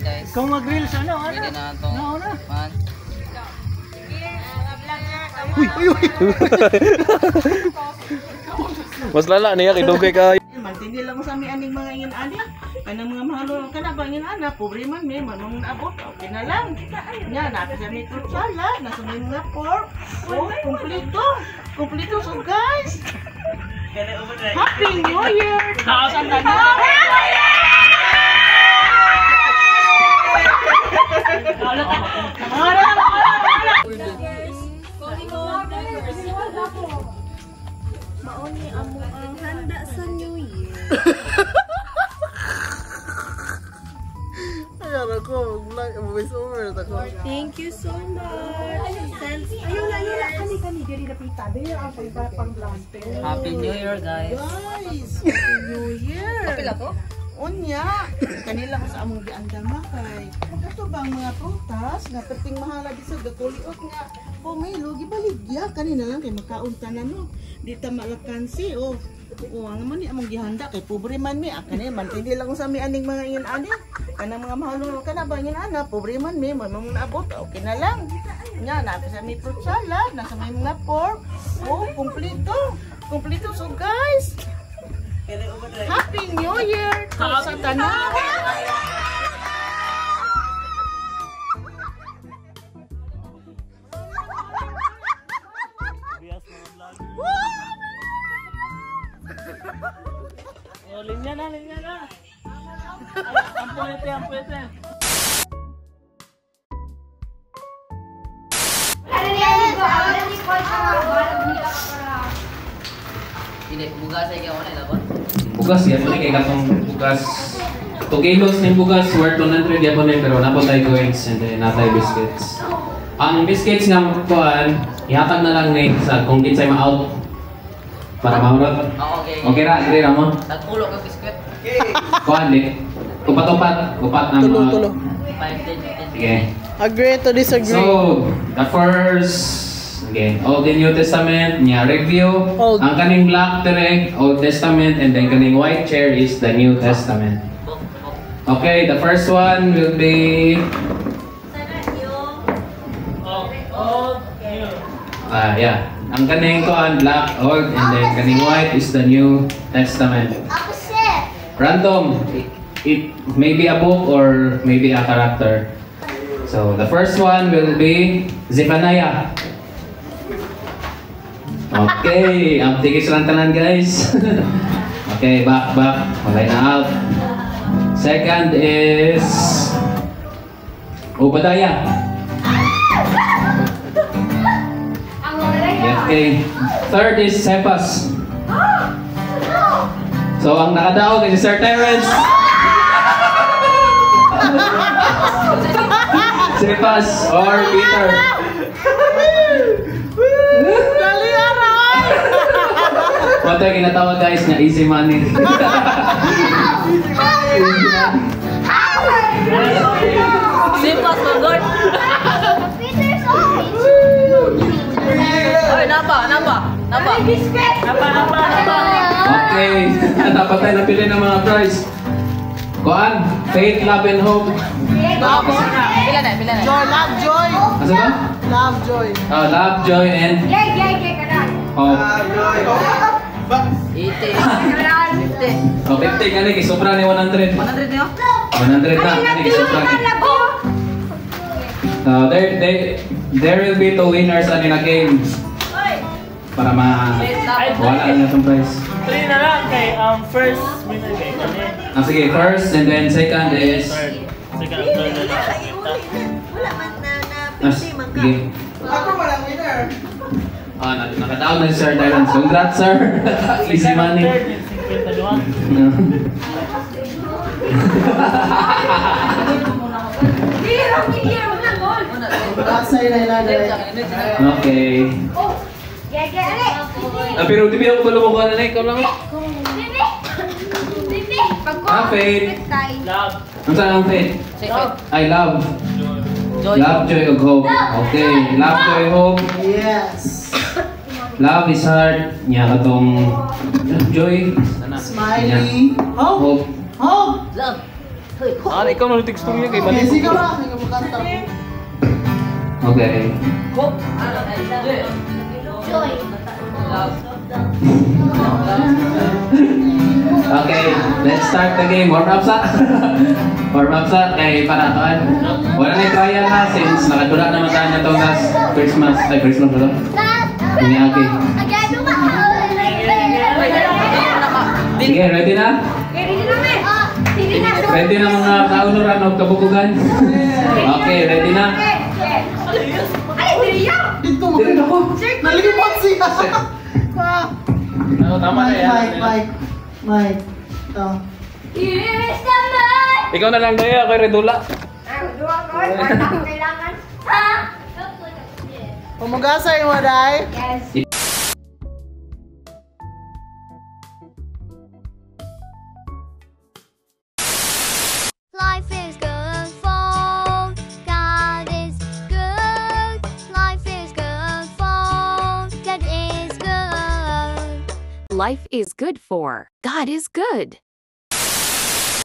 Year guys. Kung mag-reels ano? Pwede na itong man. Uy, uy, uy. Mas lala niya kay dugay ka. Mantindi lang sa amin aning mga ingin ani. Kanang mga mahalo ka na ba ingin ana, pobre man may manong abot. Okay na lang. Nya na sa may fruit salad, nasa may mga pork. Oh, kompleto. Kompleto so guys. Happy New Year. Sa tanan. Mauni amo ang handa sa New Year. Ayan ako, voice over ako. Thank you so much. Ayun, kani diri na pita. Diri ang pang-blante. Happy New Year guys. Guys, Happy New Year. Kapila to? Unya, kanila ko sa among giandama kay kato bang mga prutas nga perting mahala di sa gakuliot nga pomelo gibaligya kanina lang kay makaunta na no. Di ta malakansi oh. Ang man ni among gihanda kay pobre man mi akane man hindi lang sa mi aning mga ingin ani. Kanang mga mahalo ka na ba ingin ana pobre man mi manong naabot okay na lang. Nya na sa mi fruit salad na sa may mga pork. Oh, kompleto. Kompleto so guys. Happy New Year! Sa tanan! Oh, linya na. Ang pwede. Hindi, bugas ay kaya wala dapat. Bugas yan, muna kay katong bugas. 2 kilos ng bugas, worth 100 yan po pero napot tayo coins and then natay biscuits. Ang biscuits nga kuhaan, ihatag na lang ni sa kung kinsay ma-out para maurot. Okay. Okay ra, dire ra mo. Nagpulo ka biskwit. Kuhaan di. Upat na Tulo. 5, 10, 10. Sige. Agree to disagree. So, the first Old and New Testament, niya review. Old. Ang kaning black tere, Old Testament, and then kaning white chair is the New Testament. Okay, the first one will be yeah. Ang kaning koan black, old, and then kaning white is the New Testament. Random. It may be a book or maybe a character. So the first one will be Zephaniah. Okay, tigis lang tanan guys. Okay, back. Malay na out. Second is Obadiah. Okay. Third is Cephas. So ang nakadaog is Sir Terence. Cephas or Peter. Ito yung kinatawag guys na easy money. Simpas ko, God. Ay, napa. Okay, dapat tayo napili ng mga prize. Kuan, faith, love, and hope. Pila na. Love, joy. Asa ba? Love, joy. Oh, love, joy, and hope. 80. 50. Oh, 50 ka na, kisopra ni 100. 100 niyo? 100 na, kisopra ni. There will be 2 winners in a game. Para wala na itong prize. 3 na lang kay first winner kay kani. Sige, first and then second is Second, third na lang. Wala man na sige. Ako walang winner. Nakataon na si Sir Terence. Congrats, sir. Easy money. Third is 52. Okay. Pero di ba ako palumukan na ikaw lang? Faith. Love. Ang saan ang faith? I love. Joy. Love, joy, and hope. Okay. Love, joy, hope. Yes. Love is heart. Niya katong joy. Smiley. Hope. Hope. Love. Ah, ikaw na text niya kay Okay, balik. sige ba? Hindi mo kanta. Okay. Joy. Okay, let's start the game. Warm up sa. Warm up sa kay panatuan. Wala na trial na since nakadula naman tayo na to last Christmas. Ay, Christmas ba to? Ini okay. Sige, ready na? Ready na mga kaunuran o kabukugan? Okay, ready na? Dito mo. Dito ako. Nalimot siya. Ano, tama na yan. Mike. Oh. Ikaw na lang daya, ako Redula. Pumugasay mo, Day. Life is good for God is good. Life is good for God is good. Life is good for God is good.